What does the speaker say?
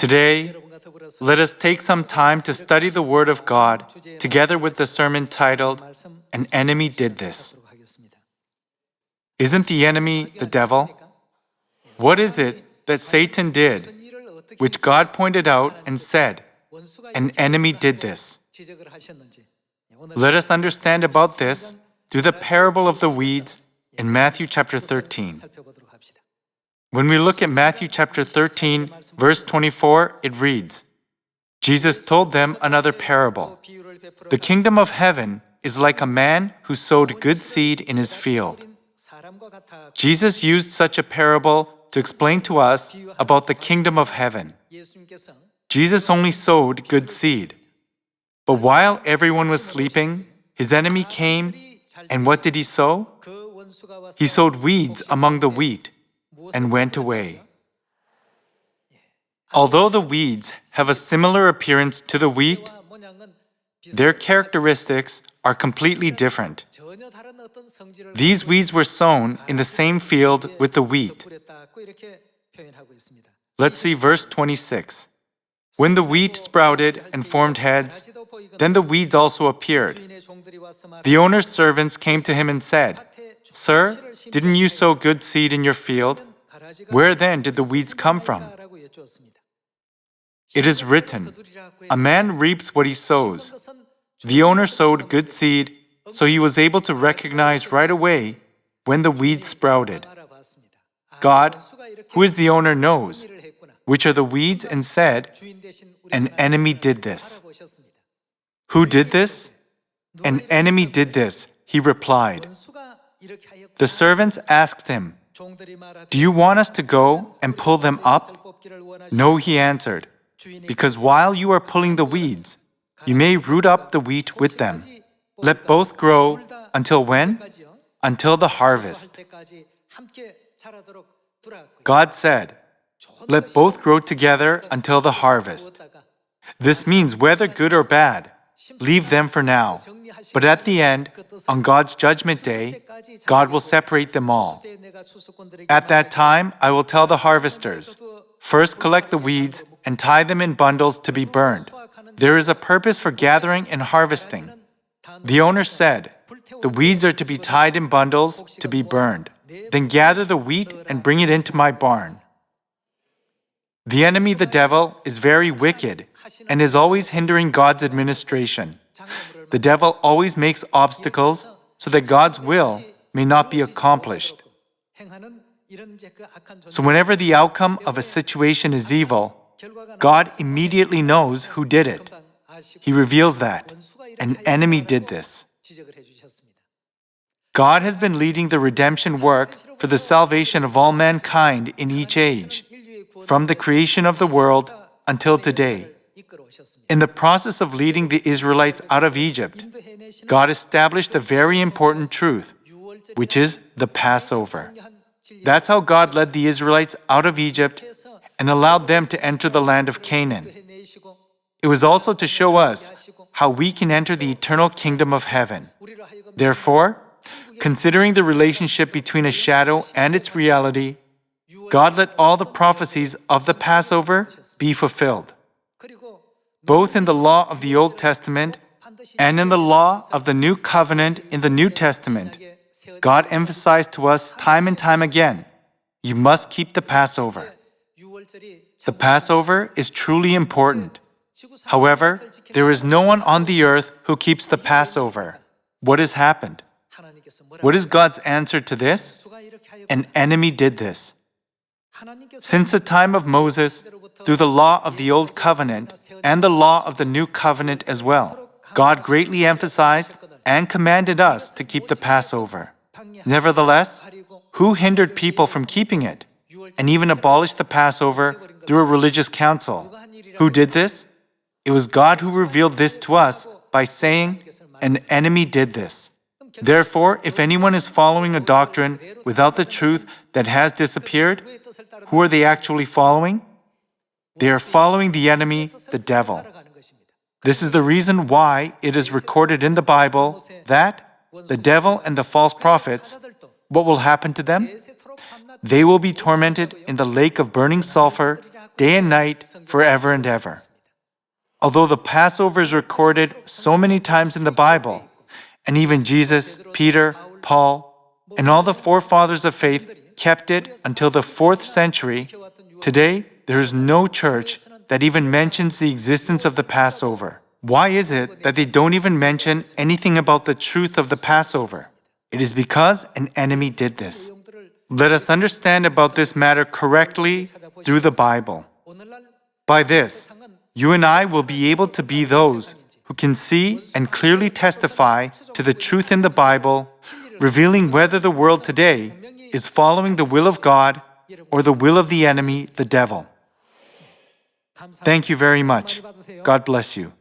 Today, let us take some time to study the Word of God together with the sermon titled, "An Enemy Did This." Isn't the enemy the devil? What is it that Satan did, which God pointed out and said, "An enemy did this"? Let us understand about this through the parable of the weeds in Matthew chapter 13. When we look at Matthew chapter 13, verse 24, it reads, Jesus told them another parable. The kingdom of heaven is like a man who sowed good seed in his field. Jesus used such a parable to explain to us about the kingdom of heaven. Jesus only sowed good seed. But while everyone was sleeping, his enemy came, and what did he sow? He sowed weeds among the wheat and went away. Although the weeds have a similar appearance to the wheat, their characteristics are completely different. These weeds were sown in the same field with the wheat. Let's see verse 26. When the wheat sprouted and formed heads, then the weeds also appeared. The owner's servants came to him and said, "Sir, didn't you sow good seed in your field? Where then did the weeds come from?" It is written, "A man reaps what he sows." The owner sowed good seed, so he was able to recognize right away when the weeds sprouted. God, who is the owner, knows which are the weeds and said, "An enemy did this." Who did this? "An enemy did this," he replied. The servants asked him, "Do you want us to go and pull them up?" "No," he answered, "because while you are pulling the weeds, you may root up the wheat with them. Let both grow until when? Until the harvest." God said, "Let both grow together until the harvest." This means whether good or bad, leave them for now. But at the end, on God's judgment day, God will separate them all. At that time, I will tell the harvesters, "First collect the weeds and tie them in bundles to be burned." There is a purpose for gathering and harvesting. The owner said, "The weeds are to be tied in bundles to be burned. Then gather the wheat and bring it into my barn." The enemy, the devil, is very wicked and is always hindering God's administration. The devil always makes obstacles so that God's will may not be accomplished. So whenever the outcome of a situation is evil, God immediately knows who did it. He reveals that an enemy did this. God has been leading the redemption work for the salvation of all mankind in each age, from the creation of the world until today. In the process of leading the Israelites out of Egypt, God established a very important truth, which is the Passover. That's how God led the Israelites out of Egypt and allowed them to enter the land of Canaan. It was also to show us how we can enter the eternal kingdom of heaven. Therefore, considering the relationship between a shadow and its reality, God let all the prophecies of the Passover be fulfilled. Both in the law of the Old Testament and in the law of the New Covenant in the New Testament, God emphasized to us time and time again, you must keep the Passover. The Passover is truly important. However, there is no one on the earth who keeps the Passover. What has happened? What is God's answer to this? An enemy did this. Since the time of Moses, through the law of the Old Covenant and the law of the New Covenant as well, God greatly emphasized and commanded us to keep the Passover. Nevertheless, who hindered people from keeping it and even abolished the Passover through a religious council? Who did this? It was God who revealed this to us by saying, "An enemy did this." Therefore, if anyone is following a doctrine without the truth that has disappeared, who are they actually following? They are following the enemy, the devil. This is the reason why it is recorded in the Bible that the devil and the false prophets, what will happen to them? They will be tormented in the lake of burning sulfur day and night, forever and ever. Although the Passover is recorded so many times in the Bible, and even Jesus, Peter, Paul, and all the forefathers of faith kept it until the 4th century, today there is no church that even mentions the existence of the Passover. Why is it that they don't even mention anything about the truth of the Passover? It is because an enemy did this. Let us understand about this matter correctly through the Bible. By this, you and I will be able to be those who can see and clearly testify to the truth in the Bible, revealing whether the world today is following the will of God or the will of the enemy, the devil. Thank you very much. God bless you.